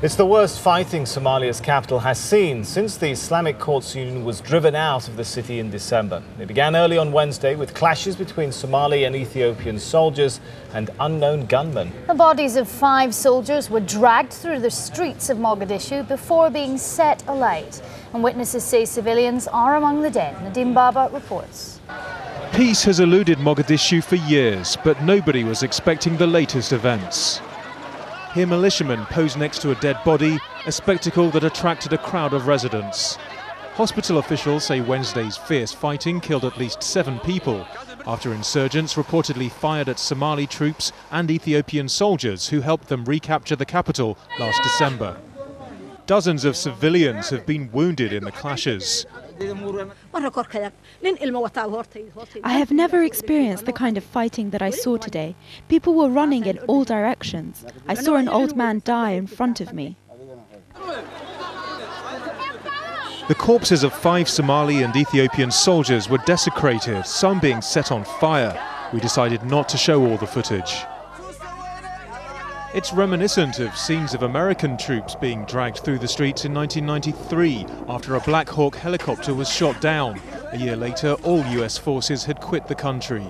It's the worst fighting Somalia's capital has seen since the Islamic Courts Union was driven out of the city in December. It began early on Wednesday with clashes between Somali and Ethiopian soldiers and unknown gunmen. The bodies of 5 soldiers were dragged through the streets of Mogadishu before being set alight. And witnesses say civilians are among the dead. Nadim Baba reports. Peace has eluded Mogadishu for years, but nobody was expecting the latest events. Here militiamen posed next to a dead body, a spectacle that attracted a crowd of residents. Hospital officials say Wednesday's fierce fighting killed at least 7 people after insurgents reportedly fired at Somali troops and Ethiopian soldiers who helped them recapture the capital last December. Dozens of civilians have been wounded in the clashes. I have never experienced the kind of fighting that I saw today. People were running in all directions. I saw an old man die in front of me. The corpses of 5 Somali and Ethiopian soldiers were desecrated, some being set on fire. We decided not to show all the footage. It's reminiscent of scenes of American troops being dragged through the streets in 1993 after a Black Hawk helicopter was shot down. A year later, all US forces had quit the country.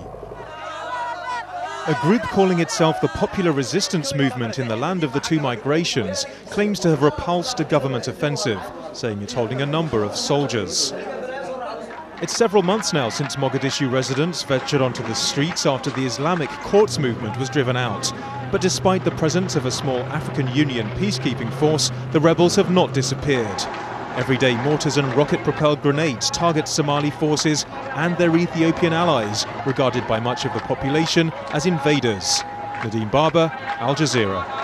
A group calling itself the Popular Resistance Movement in the land of the 2 migrations claims to have repulsed a government offensive, saying it's holding a number of soldiers. It's several months now since Mogadishu residents ventured onto the streets after the Islamic Courts movement was driven out. But despite the presence of a small African Union peacekeeping force, the rebels have not disappeared. Everyday mortars and rocket-propelled grenades target Somali forces and their Ethiopian allies, regarded by much of the population as invaders. Nadim Baba, Al Jazeera.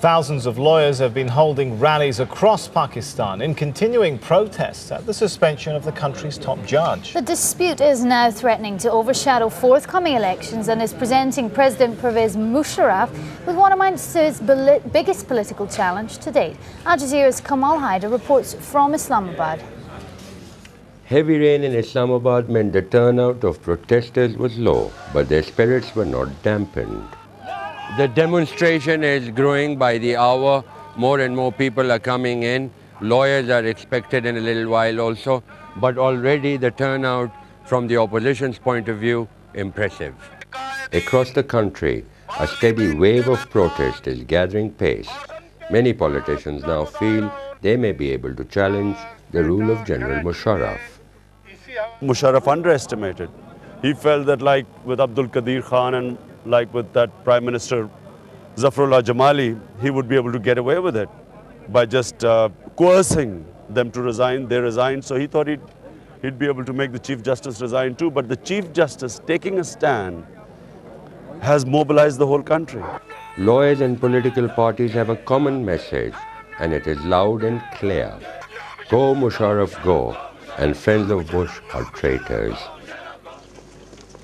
Thousands of lawyers have been holding rallies across Pakistan in continuing protests at the suspension of the country's top judge. The dispute is now threatening to overshadow forthcoming elections and is presenting President Pervez Musharraf with what amounts to his biggest political challenge to date. Al Jazeera's Kamal Haider reports from Islamabad. Heavy rain in Islamabad meant the turnout of protesters was low, but their spirits were not dampened. The demonstration is growing by the hour. More and more people are coming in. Lawyers are expected in a little while also. But already the turnout from the opposition's point of view, impressive. Across the country, a steady wave of protest is gathering pace. Many politicians now feel they may be able to challenge the rule of General Musharraf. Musharraf underestimated. He felt that like with Abdul Qadir Khan and like with that Prime Minister Zafrullah Jamali, he would be able to get away with it by just coercing them to resign. They resigned, so he thought he'd be able to make the Chief Justice resign too. But the Chief Justice taking a stand has mobilized the whole country. Lawyers and political parties have a common message, and it is loud and clear. Go Musharraf, go, and friends of Bush are traitors.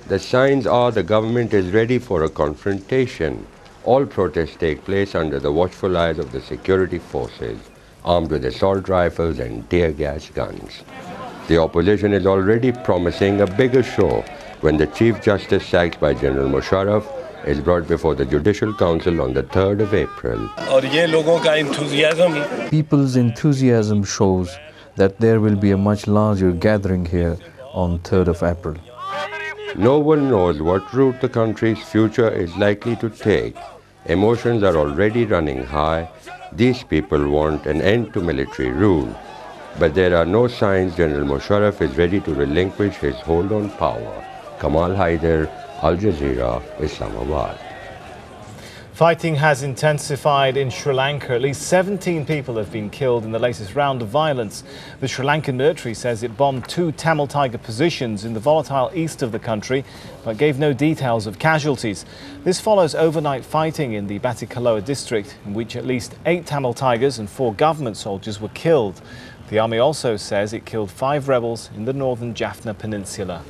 The signs are the government is ready for a confrontation. All protests take place under the watchful eyes of the security forces, armed with assault rifles and tear gas guns. The opposition is already promising a bigger show when the Chief Justice sacked by General Musharraf is brought before the Judicial Council on the 3rd of April. People's enthusiasm shows that there will be a much larger gathering here on 3rd of April. No one knows what route the country's future is likely to take. Emotions are already running high. These people want an end to military rule. But there are no signs General Musharraf is ready to relinquish his hold on power. Kamal Haider, Al Jazeera, Islamabad. Fighting has intensified in Sri Lanka. At least 17 people have been killed in the latest round of violence. The Sri Lankan military says it bombed 2 Tamil Tiger positions in the volatile east of the country, but gave no details of casualties. This follows overnight fighting in the Batticaloa district, in which at least 8 Tamil Tigers and 4 government soldiers were killed. The army also says it killed 5 rebels in the northern Jaffna Peninsula.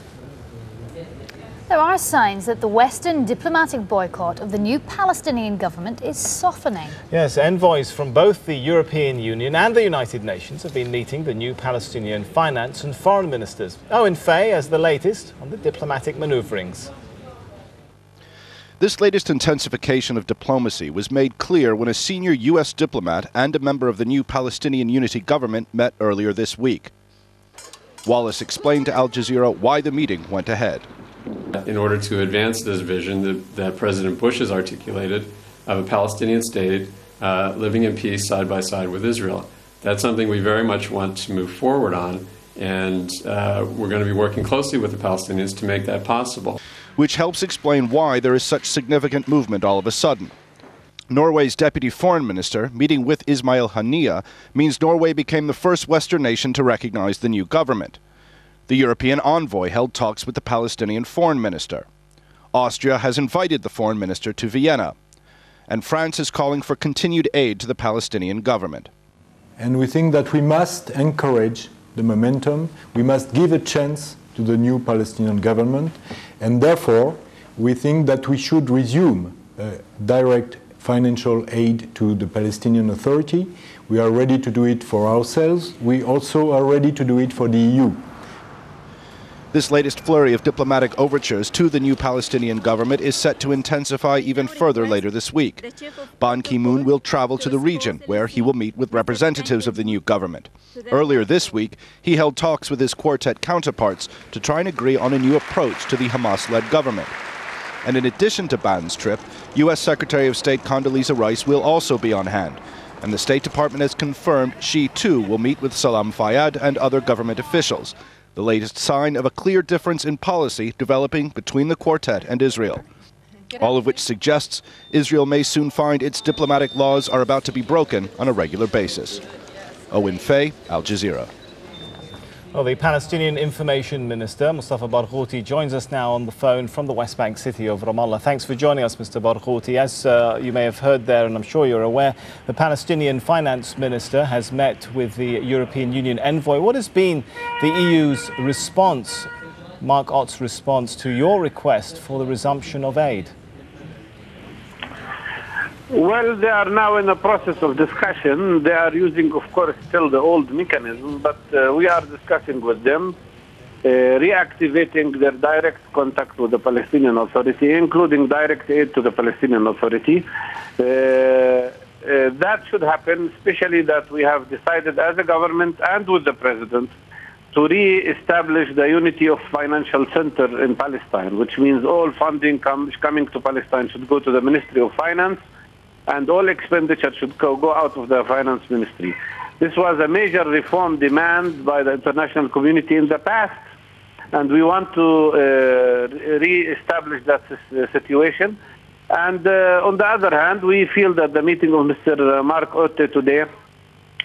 There are signs that the Western diplomatic boycott of the new Palestinian government is softening. Yes, envoys from both the European Union and the United Nations have been meeting the new Palestinian finance and foreign ministers. Owen Fay as the latest on the diplomatic manoeuvrings. This latest intensification of diplomacy was made clear when a senior U.S. diplomat and a member of the new Palestinian Unity government met earlier this week. Wallace explained to Al Jazeera why the meeting went ahead. In order to advance this vision that President Bush has articulated of a Palestinian state living in peace side by side with Israel. That's something we very much want to move forward on, and we're going to be working closely with the Palestinians to make that possible. Which helps explain why there is such significant movement all of a sudden. Norway's deputy foreign minister, meeting with Ismail Haniyeh, means Norway became the first Western nation to recognize the new government. The European envoy held talks with the Palestinian foreign minister. Austria has invited the foreign minister to Vienna. And France is calling for continued aid to the Palestinian government. And we think that we must encourage the momentum, we must give a chance to the new Palestinian government, and therefore we think that we should resume direct financial aid to the Palestinian Authority. We are ready to do it for ourselves. We also are ready to do it for the EU. This latest flurry of diplomatic overtures to the new Palestinian government is set to intensify even further later this week. Ban Ki-moon will travel to the region, where he will meet with representatives of the new government. Earlier this week, he held talks with his quartet counterparts to try and agree on a new approach to the Hamas-led government. And in addition to Ban's trip, U.S. Secretary of State Condoleezza Rice will also be on hand. And the State Department has confirmed she, too, will meet with Salam Fayyad and other government officials. The latest sign of a clear difference in policy developing between the quartet and Israel. All of which suggests Israel may soon find its diplomatic laws are about to be broken on a regular basis. Owen Fay, Al Jazeera. Well, the Palestinian Information Minister, Mustafa Barghouti, joins us now on the phone from the West Bank city of Ramallah. Thanks for joining us, Mr. Barghouti. As you may have heard there, and I'm sure you're aware, the Palestinian Finance Minister has met with the European Union envoy. What has been the EU's response, Mark Ott's response to your request for the resumption of aid? Well, they are now in the process of discussion. They are using, of course, still the old mechanism, but we are discussing with them, reactivating their direct contact with the Palestinian Authority, including direct aid to the Palestinian Authority. That should happen, especially that we have decided as a government and with the President to re-establish the unity of financial center in Palestine, which means all funding coming to Palestine should go to the Ministry of Finance, and all expenditure should go out of the finance ministry. This was a major reform demand by the international community in the past, and we want to re-establish that situation. And on the other hand, we feel that the meeting of Mr. Mark Otte today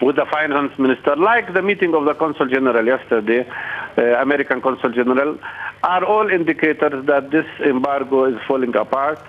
with the finance minister, like the meeting of the consul general yesterday, American consul general, are all indicators that this embargo is falling apart,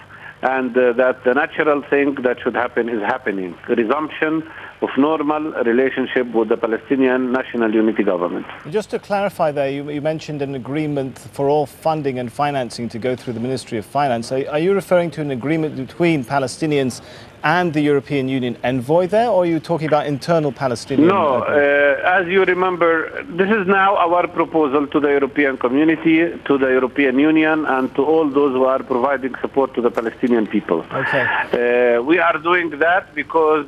and that the natural thing that should happen is happening. The resumption of normal relationship with the Palestinian National Unity Government. Just to clarify there, you mentioned an agreement for all funding and financing to go through the Ministry of Finance. Are you referring to an agreement between Palestinians and the European Union envoy there, or are you talking about internal Palestinian? No, as you remember, this is now our proposal to the European community, to the European Union, and to all those who are providing support to the Palestinian people. Okay. We are doing that because,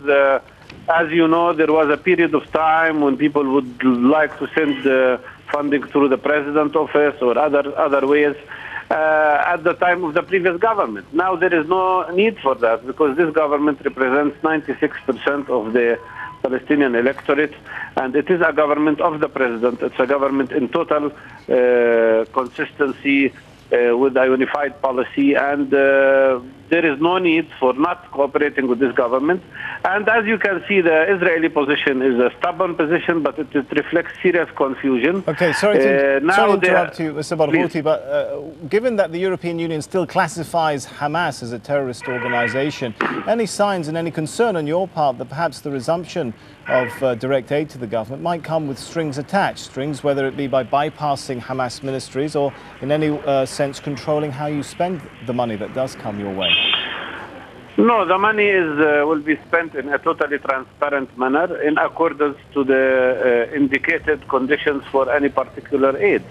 as you know, there was a period of time when people would like to send funding through the President's office or other ways. At the time of the previous government. Now there is no need for that because this government represents 96% of the Palestinian electorate, and it is a government of the President. It's a government in total consistency with a unified policy, and there is no need for not cooperating with this government. And as you can see, the Israeli position is a stubborn position, but it reflects serious confusion. Okay, sorry to interrupt you, Mr. Barghouti, but given that the European Union still classifies Hamas as a terrorist organization, any signs and any concern on your part that perhaps the resumption of direct aid to the government might come with strings attached, strings whether it be by bypassing Hamas ministries or in any sense controlling how you spend the money that does come your way? No, the money will be spent in a totally transparent manner in accordance to the indicated conditions for any particular aid.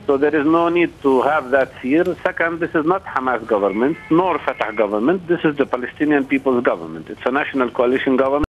So there is no need to have that fear. Second, this is not Hamas government, nor Fatah government. This is the Palestinian People's Government. It's a national coalition government.